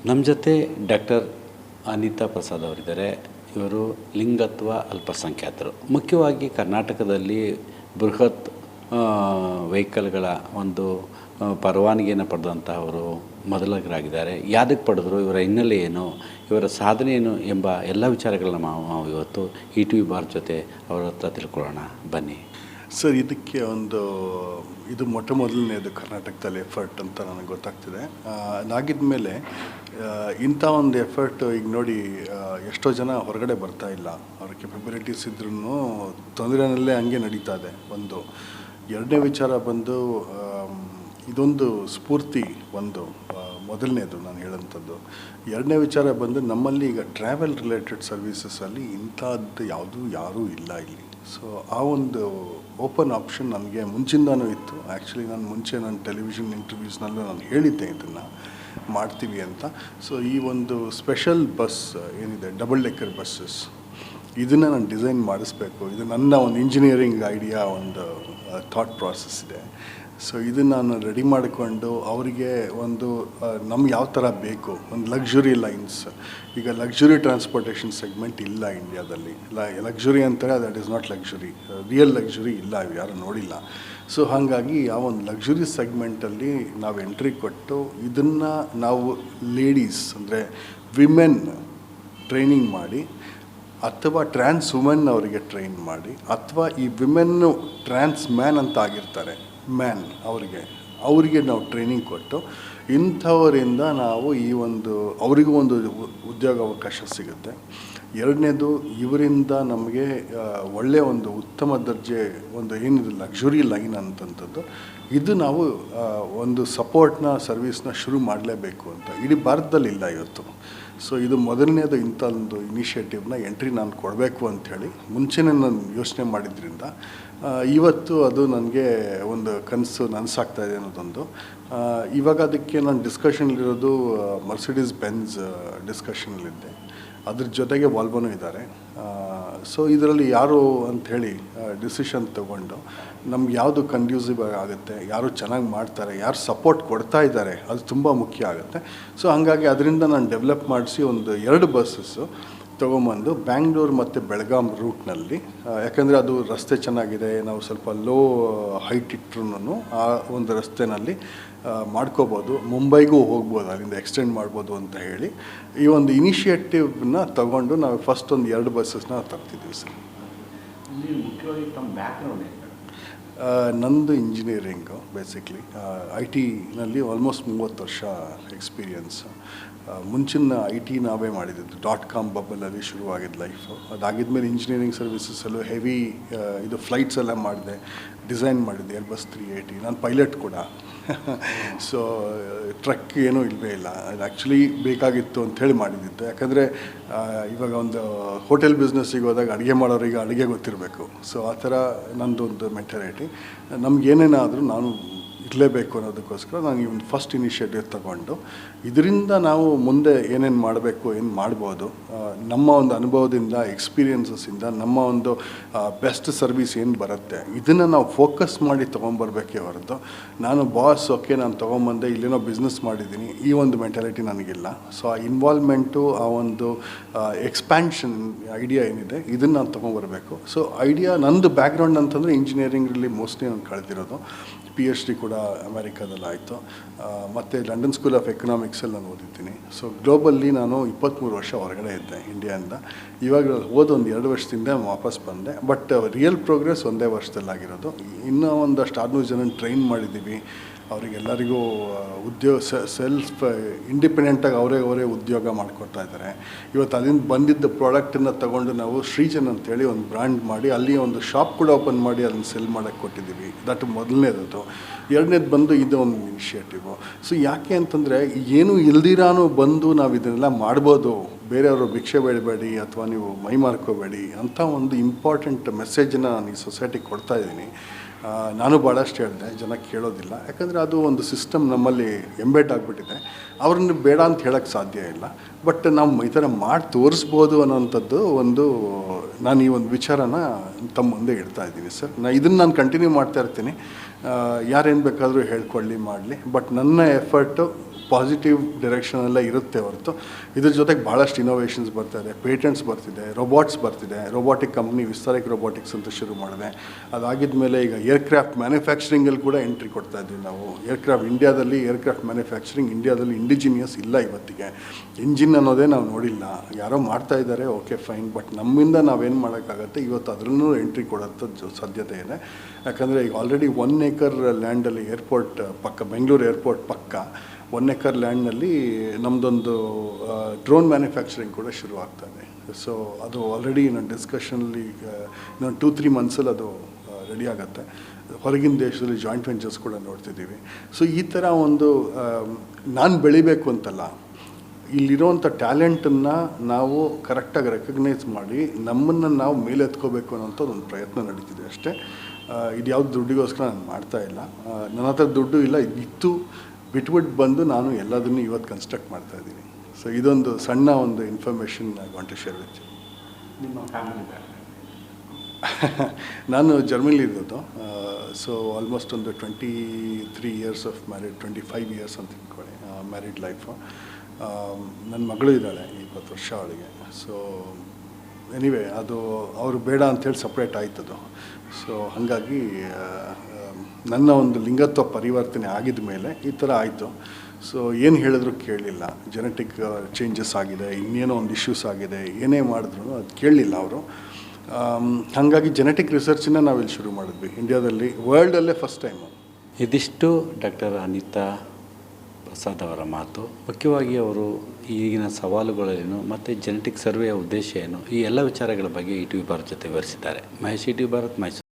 ನಮ್ಮ ಜೊತೆ ಡಾಕ್ಟರ್ ಅನಿತಾ ಪ್ರಸಾದ್ ಅವರಿದ್ದಾರೆ. ಇವರು ಲಿಂಗತ್ವ ಅಲ್ಪಸಂಖ್ಯಾತರು. ಮುಖ್ಯವಾಗಿ ಕರ್ನಾಟಕದಲ್ಲಿ ಬೃಹತ್ ವೆಹಿಕಲ್ಗಳ ಒಂದು ಪರವಾನಗಿಯನ್ನು ಪಡೆದಂತಹವರು ಮೊದಲಿಗರಾಗಿದ್ದಾರೆ. ಯಾವುದಕ್ಕೆ ಪಡೆದರು, ಇವರ ಹಿನ್ನೆಲೆ ಏನು, ಇವರ ಸಾಧನೆ ಏನು ಎಂಬ ಎಲ್ಲ ವಿಚಾರಗಳನ್ನ ನಾವು ಇವತ್ತು ETV ಭಾರತ್ ಜೊತೆ ಅವರ ಹತ್ರ ತಿಳ್ಕೊಳ್ಳೋಣ ಬನ್ನಿ. ಸರ್, ಇದಕ್ಕೆ ಇದು ಮೊಟ್ಟ ಮೊದಲನೇದು ಕರ್ನಾಟಕದಲ್ಲಿ ಎಫರ್ಟ್ ಅಂತ ನನಗೆ ಗೊತ್ತಾಗ್ತಿದೆ. ಅದಾಗಿದ್ದ ಮೇಲೆ ಇಂಥ ಒಂದು ಎಫರ್ಟ್ ಈಗ ನೋಡಿ, ಎಷ್ಟೋ ಜನ ಹೊರಗಡೆ ಬರ್ತಾ ಇಲ್ಲ. ಅವ್ರ ಕೆಪಬಿಲಿಟೀಸ್ ಇದ್ರೂ ತೊಂದರೆನಲ್ಲೇ ಹಂಗೆ ನಡೀತಾ ಇದೆ. ಒಂದು ಎರಡನೇ ವಿಚಾರ ಬಂದು ಇದೊಂದು ಸ್ಫೂರ್ತಿ, ಮೊದಲನೇದು ನಾನು ಹೇಳೋಂಥದ್ದು. ಎರಡನೇ ವಿಚಾರ ಬಂದು ನಮ್ಮಲ್ಲಿ ಈಗ ಟ್ರಾವೆಲ್ ರಿಲೇಟೆಡ್ ಸರ್ವೀಸಸಲ್ಲಿ ಇಂಥದ್ದು ಯಾರೂ ಇಲ್ಲ ಇಲ್ಲಿ. ಸೊ ಆ ಒಂದು ಓಪನ್ ಆಪ್ಷನ್ ನನಗೆ ಮುಂಚಿಂದನೂ ಇತ್ತು. ಆ್ಯಕ್ಚುಲಿ ನಾನು ಟೆಲಿವಿಷನ್ ಇಂಟರ್ವ್ಯೂಸ್ನಲ್ಲೂ ನಾನು ಹೇಳಿದ್ದೆ ಇದನ್ನು ಮಾಡ್ತೀವಿ ಅಂತ. ಸೊ ಈ ಒಂದು ಸ್ಪೆಷಲ್ ಬಸ್ ಏನಿದೆ, ಡಬಲ್ ಡೆಕ್ಕರ್ ಬಸ್ಸಸ್, ಇದನ್ನು ನಾನು ಡಿಸೈನ್ ಮಾಡಿಸ್ಬೇಕು. ಇದು ನನ್ನ ಒಂದು ಇಂಜಿನಿಯರಿಂಗ್ ಐಡಿಯಾ, ಒಂದು ಥಾಟ್ ಪ್ರಾಸೆಸ್ ಇದೆ. ಸೊ ಇದನ್ನು ನಾನು ರೆಡಿ ಮಾಡಿಕೊಂಡು ಅವರಿಗೆ ನಮ್ಗೆ ಯಾವ ಥರ ಬೇಕು, ಒಂದು ಲಕ್ಸುರಿ ಲೈನ್ಸ್. ಈಗ ಲಕ್ಸುರಿ ಟ್ರಾನ್ಸ್ಪೋರ್ಟೇಷನ್ ಸೆಗ್ಮೆಂಟ್ ಇಲ್ಲ ಇಂಡಿಯಾದಲ್ಲಿ. ಲಕ್ಸುರಿ ಅಂತಾರೆ, that is not luxury. Real luxury ಇಲ್ಲ, ಯಾರು ನೋಡಿಲ್ಲ. ಸೊ ಹಾಗಾಗಿ ಆ ಒಂದು ಲಕ್ಸುರಿ ಸೆಗ್ಮೆಂಟಲ್ಲಿ ನಾವು ಎಂಟ್ರಿ ಕೊಟ್ಟು ಇದನ್ನು ನಾವು ಲೇಡೀಸ್ ಅಂದರೆ ವಿಮೆನ್ ಟ್ರೈನಿಂಗ್ ಮಾಡಿ, ಅಥವಾ ಟ್ರಾನ್ಸ್ ವುಮೆನ್ ಅವರಿಗೆ ಟ್ರೈನ್ ಮಾಡಿ, ಅಥವಾ ಈ ವಿಮೆನ್ನು ಟ್ರಾನ್ಸ್ ಮ್ಯಾನ್ ಅಂತ ಆಗಿರ್ತಾರೆ, ಮ್ಯಾನ್ ಅವರಿಗೆ ನಾವು ಟ್ರೈನಿಂಗ್ ಕೊಟ್ಟು ಇಂಥವರಿಂದ ನಾವು ಅವರಿಗೂ ಒಂದು ಉದ್ಯೋಗ ಅವಕಾಶ ಸಿಗುತ್ತೆ. ಎರಡನೇದು, ಇವರಿಂದ ನಮಗೆ ಒಳ್ಳೆಯ ಒಂದು ಉತ್ತಮ ದರ್ಜೆ ಏನಿದೆ ಲಕ್ಸುರಿ ಲೈನ್ ಅಂತಂಥದ್ದು, ಇದು ನಾವು ಒಂದು ಸಪೋರ್ಟ್ನ ಸರ್ವಿಸ್ನ ಶುರು ಮಾಡಲೇಬೇಕು ಅಂತ ಇಡೀ ಭಾರತದಲ್ಲಿ ಇಲ್ಲ ಇವತ್ತು. ಸೊ ಇದು ಮೊದಲನೇದು. ಇಂಥ ಒಂದು ಇನಿಷಿಯೇಟಿವ್ನ ಎಂಟ್ರಿ ನಾನು ಕೊಡಬೇಕು ಅಂಥೇಳಿ ಮುಂಚೆನೇ ನಾನು ಯೋಚನೆ ಮಾಡಿದ್ರಿಂದ ಇವತ್ತು ಅದು ನನಗೆ ಒಂದು ಕನಸು ನನಸಾಗ್ತಾಯಿದೆ ಅನ್ನೋದೊಂದು. ಇವಾಗ ಅದಕ್ಕೆ ನಾನು ಡಿಸ್ಕಷನ್ಲಿರೋದು ಮರ್ಸಿಡೀಸ್ ಬೆಂಜ್ ಡಿಸ್ಕಷನಲ್ಲಿದ್ದೆ. ಅದ್ರ ಜೊತೆಗೆ ವಾಲ್ವೋನೂ ಇದ್ದಾರೆ. ಸೊ ಇದರಲ್ಲಿ ಯಾರು ಅಂಥೇಳಿ ಡಿಸಿಷನ್ ತೊಗೊಂಡು ನಮ್ಗೆ ಯಾವುದು ಕಂಡ್ಯೂಸಿವ್ ಆಗುತ್ತೆ, ಯಾರು ಚೆನ್ನಾಗಿ ಮಾಡ್ತಾರೆ, ಯಾರು ಸಪೋರ್ಟ್ ಕೊಡ್ತಾ ಇದ್ದಾರೆ, ಅದು ತುಂಬ ಮುಖ್ಯ ಆಗುತ್ತೆ. ಸೊ ಹಾಗಾಗಿ ಅದರಿಂದ ನಾನು ಡೆವಲಪ್ ಮಾಡಿಸಿ 2 ಬಸ್ಸಸ್ಸು ತೊಗೊಂಬಂದು ಬ್ಯಾಂಗ್ಳೂರು ಮತ್ತು ಬೆಳಗಾಂ ರೂಟ್ನಲ್ಲಿ, ಯಾಕಂದರೆ ಅದು ರಸ್ತೆ ಚೆನ್ನಾಗಿದೆ, ನಾವು ಸ್ವಲ್ಪ ಲೋ ಹೈಟ್ ಇಟ್ಟರು ಆ ಒಂದು ರಸ್ತೆನಲ್ಲಿ ಮಾಡ್ಕೋಬೋದು, ಮುಂಬೈಗೂ ಹೋಗ್ಬೋದು, ಅಲ್ಲಿಂದ ಎಕ್ಸ್ಟೆಂಡ್ ಮಾಡ್ಬೋದು ಅಂತ ಹೇಳಿ ಈ ಒಂದು ಇನಿಷಿಯೇಟಿವ್ನ ತಗೊಂಡು ನಾವು ಫಸ್ಟ್ 2 ಬಸ್ಸಸ್ನ ತರ್ತಿದ್ದೀವಿ ಸರ್. ಮುಖ್ಯವಾಗಿ ತಮ್ಮ ಬ್ಯಾಕ್ಗ್ರೌಂಡ್ ನಂದು ಇಂಜಿನಿಯರಿಂಗು ಬೇಸಿಕ್ಲಿ IT-ನಲ್ಲಿ ಆಲ್ಮೋಸ್ಟ್ 30 ವರ್ಷ ಎಕ್ಸ್ಪೀರಿಯನ್ಸ್. ಮುಂಚಿನ IT ನಾವೇ ಮಾಡಿದ್ದು, .com ಬಬ್ಬಲಲ್ಲಿ ಶುರುವಾಗಿದ್ದು ಲೈಫು. ಅದಾಗಿದ್ಮೇಲೆ ಇಂಜಿನಿಯರಿಂಗ್ ಸರ್ವಿಸಸಲ್ಲೂ ಹೆವಿ ಫ್ಲೈಟ್ಸ್ ಎಲ್ಲ ಮಾಡಿದೆ, ಡಿಸೈನ್ ಮಾಡಿದ್ದೆ Airbus 380. ನಾನು ಪೈಲಟ್ ಕೂಡ. ಸೊ ಟ್ರಕ್ ಏನೂ ಇಲ್ಲವೇ ಇಲ್ಲ. ಅದು ಆ್ಯಕ್ಚುಲಿ ಬೇಕಾಗಿತ್ತು ಅಂಥೇಳಿ ಮಾಡಿದ್ದಿತ್ತು. ಯಾಕಂದರೆ ಇವಾಗ ಒಂದು ಹೋಟೆಲ್ ಬಿಸ್ನೆಸ್ಸಿಗೆ ಹೋದಾಗ ಅಡುಗೆ ಮಾಡೋರಿಗೆ ಅಡುಗೆ ಗೊತ್ತಿರಬೇಕು. ಸೊ ಆ ಥರ ನಂದೊಂದು ಮೆಂಟಾಲಿಟಿ. ನಮಗೇನೇನಾದರೂ ನಾನು ಇರಲೇಬೇಕು ಅನ್ನೋದಕ್ಕೋಸ್ಕರ ನಾನು ಈ ಒಂದು ಫಸ್ಟ್ ಇನಿಷಿಯೇಟಿವ್ ತಗೊಂಡು ಇದರಿಂದ ನಾವು ಮುಂದೆ ಏನೇನು ಮಾಡಬೇಕು, ಏನು ಮಾಡ್ಬೋದು, ನಮ್ಮ ಒಂದು ಅನುಭವದಿಂದ, ಎಕ್ಸ್ಪೀರಿಯನ್ಸಸ್ಸಿಂದ ನಮ್ಮ ಒಂದು ಬೆಸ್ಟ್ ಸರ್ವಿಸ್ ಏನು ಬರುತ್ತೆ, ಇದನ್ನು ನಾವು ಫೋಕಸ್ ಮಾಡಿ ತೊಗೊಂಬರ್ಬೇಕೇ ಹೊರತು ನಾನು ನಾನು ತೊಗೊಂಬಂದೆ ಇಲ್ಲೇನೋ ಬಿಸ್ನೆಸ್ ಮಾಡಿದ್ದೀನಿ ಈ ಒಂದು ಮೆಂಟಾಲಿಟಿ ನನಗಿಲ್ಲ. ಸೊ ಆ ಇನ್ವಾಲ್ವ್ಮೆಂಟು, ಆ ಒಂದು ಎಕ್ಸ್ಪ್ಯಾನ್ಷನ್ ಐಡಿಯಾ ಏನಿದೆ ಇದನ್ನು ನಾನು ತೊಗೊಂಬರ್ಬೇಕು. ಸೊ ಐಡಿಯಾ ನಂದು ಬ್ಯಾಕ್ಗ್ರೌಂಡ್ ಅಂತಂದರೆ ಇಂಜಿನಿಯರಿಂಗಲ್ಲಿ ಮೋಸ್ಟ್ಲಿ ನಾನು ಕಳೆದಿರೋದು. PhD ಕೂಡ ಅಮೆರಿಕಾದಲ್ಲಿ ಆಯಿತು. ಮತ್ತು ಲಂಡನ್ ಸ್ಕೂಲ್ ಆಫ್ ಎಕನಾಮಿಕ್ಸಲ್ಲಿ ನಾನು ಓದಿದ್ದೀನಿ. ಸೊ ಗ್ಲೋಬಲ್ಲಿ ನಾನು 23 ವರ್ಷ ಹೊರಗಡೆ ಇದ್ದೆ ಇಂಡಿಯಾದಿಂದ. ಇವಾಗ ಒಂದು 2 ವರ್ಷದಿಂದ ವಾಪಸ್ ಬಂದೆ. But real progress 1 ವರ್ಷದಲ್ಲಾಗಿರೋದು. ಇನ್ನೂ ಒಂದಷ್ಟು 600 ಜನ ಟ್ರೈನ್ ಮಾಡಿದ್ದೀವಿ. ಅವರಿಗೆಲ್ಲರಿಗೂ ಸೆಲ್ಫ್ ಇಂಡಿಪೆಂಡೆಂಟಾಗಿ ಅವರೇ ಉದ್ಯೋಗ ಮಾಡಿಕೊಡ್ತಾ ಇದ್ದಾರೆ. ಇವತ್ತು ಅಲ್ಲಿಂದ ಬಂದಿದ್ದ ಪ್ರಾಡಕ್ಟನ್ನು ತಗೊಂಡು ನಾವು ಶ್ರೀಜನ್ ಅಂತೇಳಿ ಒಂದು ಬ್ರ್ಯಾಂಡ್ ಮಾಡಿ ಅಲ್ಲಿ ಒಂದು ಶಾಪ್ ಕೂಡ ಓಪನ್ ಮಾಡಿ ಅದನ್ನು ಸೆಲ್ ಮಾಡೋಕ್ಕೆ ಕೊಟ್ಟಿದ್ದೀವಿ. ದಟ್ ಮೊದಲನೇದು. ಎರಡನೇದು ಬಂದು ಇದು ಒಂದು ಇನಿಷಿಯೇಟಿವು. ಸೊ ಯಾಕೆ ಅಂತಂದರೆ ಏನೂ ಇಲ್ದಿರಾನು ಬಂದು ನಾವು ಇದನ್ನೆಲ್ಲ ಮಾಡ್ಬೋದು, ಬೇರೆಯವರು ಭಿಕ್ಷೆ ಬೇಡಬೇಡಿ ಅಥವಾ ನೀವು ಮೈ ಮಾರ್ಕೋಬೇಡಿ ಅಂತ ಒಂದು ಇಂಪಾರ್ಟೆಂಟ್ ಮೆಸೇಜನ್ನು ನಾನು ಈ ಸೊಸೈಟಿಗೆ ಕೊಡ್ತಾಯಿದ್ದೀನಿ. ನಾನು ಭಾಳಷ್ಟು ಹೇಳಿದೆ, ಜನ ಕೇಳೋದಿಲ್ಲ. ಯಾಕಂದರೆ ಅದು ಒಂದು ಸಿಸ್ಟಮ್ ನಮ್ಮಲ್ಲಿ ಎಂಬೆಡ್ ಆಗಿಬಿಟ್ಟಿದೆ. ಅವ್ರನ್ನ ಬೇಡ ಅಂತ ಹೇಳೋಕ್ಕೆ ಸಾಧ್ಯ ಇಲ್ಲ. ಬಟ್ ನಾವು ಈ ಥರ ಮಾಡಿ ತೋರಿಸ್ಬೋದು ಅನ್ನೋಂಥದ್ದು ನಾನು ಈ ಒಂದು ವಿಚಾರನ ತಮ್ಮ ಮುಂದೆ ಇಡ್ತಾ ಇದ್ದೀನಿ ಸರ್. ಇದನ್ನು ನಾನು ಕಂಟಿನ್ಯೂ ಮಾಡ್ತಾ ಇರ್ತೀನಿ. ಯಾರೇನು ಬೇಕಾದರೂ ಹೇಳ್ಕೊಳ್ಳಿ, ಮಾಡಲಿ. ಬಟ್ ನನ್ನ ಎಫರ್ಟು ಪಾಸಿಟಿವ್ ಡೈರೆಕ್ಷನೆಲ್ಲ ಇರುತ್ತೆ ಹೊರತು ಇದ್ರ ಜೊತೆಗೆ ಭಾಳಷ್ಟು ಇನೋವೇಷನ್ಸ್ ಬರ್ತಾಯಿದೆ, ಪೇಟೆಂಟ್ಸ್ ಬರ್ತಿದೆ, ರೋಬೋಟ್ಸ್ ಬರ್ತಿದೆ. ರೋಬೋಟಿಕ್ ಕಂಪ್ನಿ ವಿಸ್ತಾರಿಕ್ ರೋಬೋಟಿಕ್ಸ್ ಅಂತ ಶುರು ಮಾಡಿದೆ. ಅದಾಗಿದ್ದ ಮೇಲೆ ಈಗ ಏರ್ಕ್ರಾಫ್ಟ್ ಮ್ಯಾನುಫ್ಯಾಕ್ಚರಿಂಗಲ್ಲಿ ಕೂಡ ಎಂಟ್ರಿ ಕೊಡ್ತಾ ಇದ್ದೀವಿ ನಾವು. ಇಂಡಿಯಾದಲ್ಲಿ ಏರ್ಕ್ರಾಫ್ಟ್ ಮ್ಯಾನುಫ್ಯಾಕ್ಚರಿಂಗ್ ಇಂಡಿಯಾದಲ್ಲಿ ಇಂಡಿಜಿನಿಯಸ್ ಇಲ್ಲ ಇವತ್ತಿಗೆ. ಇಂಜಿನ್ ಅನ್ನೋದೇ ನಾವು ನೋಡಿಲ್ಲ, ಯಾರೋ ಮಾಡ್ತಾ ಇದ್ದಾರೆ, ಓಕೆ ಫೈನ್, ಬಟ್ ನಮ್ಮಿಂದ ನಾವೇನು ಮಾಡೋಕ್ಕಾಗತ್ತೆ ಇವತ್ತು ಅದರಲ್ಲೂ ಎಂಟ್ರಿ ಕೊಡೋಂಥ ಸಾಧ್ಯತೆ ಇದೆ. ಯಾಕಂದರೆ ಈಗ ಆಲ್ರೆಡಿ 1 acre ಲ್ಯಾಂಡಲ್ಲಿ ಏರ್ಪೋರ್ಟ್ ಪಕ್ಕ, ಬೆಂಗಳೂರು ಏರ್ಪೋರ್ಟ್ ಪಕ್ಕ 1 acre ಲ್ಯಾಂಡ್ನಲ್ಲಿ ನಮ್ಮದೊಂದು ಡ್ರೋನ್ ಮ್ಯಾನುಫ್ಯಾಕ್ಚರಿಂಗ್ ಕೂಡ ಶುರು ಆಗ್ತಾಯಿದೆ. ಸೊ ಅದು ಆಲ್ರೆಡಿ ನಾನು ಡಿಸ್ಕಷನಲ್ಲಿ ಇನ್ನೊಂದು 2-3 ಮಂತ್ಸಲ್ಲಿ ಅದು ರೆಡಿ ಆಗುತ್ತೆ. ಹೊರಗಿನ ದೇಶದಲ್ಲಿ ಜಾಯಿಂಟ್ ವೆಂಚರ್ಸ್ ಕೂಡ ನೋಡ್ತಿದ್ದೀವಿ. ಸೊ ಈ ಥರ ಒಂದು ನಾನು ಬೆಳಿಬೇಕು ಅಂತಲ್ಲ, ಇಲ್ಲಿರೋವಂಥ ಟ್ಯಾಲೆಂಟನ್ನು ನಾವು ಕರೆಕ್ಟಾಗಿ ರೆಕಗ್ನೈಸ್ ಮಾಡಿ ನಮ್ಮನ್ನು ನಾವು ಮೇಲೆತ್ಕೋಬೇಕು ಅನ್ನೋಂಥದ್ದು ಒಂದು ಪ್ರಯತ್ನ ನಡೀತಿದೆ ಅಷ್ಟೇ. ಇದು ಯಾವುದು ದುಡ್ಡಿಗೋಸ್ಕರ ನಾನು ಮಾಡ್ತಾಯಿಲ್ಲ. ನನ್ನ ಹತ್ರ ದುಡ್ಡು ಇಲ್ಲ, ಇತ್ತು ಬಿಟ್ಬಿಟ್ಟು ಬಂದು ನಾನು ಎಲ್ಲದನ್ನು ಇವತ್ತು ಕನ್ಸ್ಟ್ರಕ್ಟ್ ಮಾಡ್ತಾಯಿದ್ದೀನಿ. ಸೊ ಇದೊಂದು ಸಣ್ಣ ಒಂದು information I want to share with you. ನಿಮ್ಮ ಫ್ಯಾಮಿಲಿ ನಾನು ಜರ್ಮನಿಲಿ ಇರೋದು. ಸೊ ಆಲ್ಮೋಸ್ಟ್ ಒಂದು 23 ಇಯರ್ಸ್ ಆಫ್ ಮ್ಯಾರಿಡ್, 25 ಇಯರ್ಸ್ ಅಂತ ಇಟ್ಕೊಳ್ಳಿ ಮ್ಯಾರಿಡ್ ಲೈಫು. ನನ್ನ ಮಗಳು ಇದ್ದಾಳೆ, 20 ವರ್ಷ ಅವಳಿಗೆ. ಸೊ ಎನಿವೇ ಅದು ಅವರು ಬೇಡ ಅಂಥೇಳಿ ಸಪ್ರೇಟ್ ಆಯ್ತದು. ಸೊ ಹಾಗಾಗಿ ನನ್ನ ಒಂದು ಲಿಂಗತ್ವ ಪರಿವರ್ತನೆ ಆಗಿದ ಮೇಲೆ ಈ ಥರ ಆಯಿತು. ಸೊ ಏನು ಹೇಳಿದ್ರು ಕೇಳಲಿಲ್ಲ. ಜೆನೆಟಿಕ್ ಚೇಂಜಸ್ ಆಗಿದೆ, ಇನ್ನೇನೋ ಒಂದು ಇಶ್ಯೂಸ್ ಆಗಿದೆ, ಏನೇ ಮಾಡಿದ್ರು ಅದು ಕೇಳಲಿಲ್ಲ ಅವರು. ಹಾಗಾಗಿ ಜೆನೆಟಿಕ್ ರಿಸರ್ಚನ್ನ ನಾವಿಲ್ಲಿ ಶುರು ಮಾಡಿದ್ವಿ ಇಂಡಿಯಾದಲ್ಲಿ, ವರ್ಲ್ಡಲ್ಲೇ ಫಸ್ಟ್ ಟೈಮು. ಇದಿಷ್ಟು ಡಾಕ್ಟರ್ ಅನಿತಾ ಪ್ರಸಾದ್ ಅವರ ಮಾತು. ಮುಖ್ಯವಾಗಿ ಅವರು ಈಗಿನ ಸವಾಲುಗಳೇನು ಮತ್ತು ಜೆನೆಟಿಕ್ ಸರ್ವೆಯ ಉದ್ದೇಶ ಏನು, ಈ ಎಲ್ಲ ವಿಚಾರಗಳ ಬಗ್ಗೆ ETV ಭಾರತ್ ಜೊತೆ ವಿವರಿಸಿದ್ದಾರೆ. ಮಹೇಶ್, ETV ಭಾರತ್, ಮೈಸೂರು.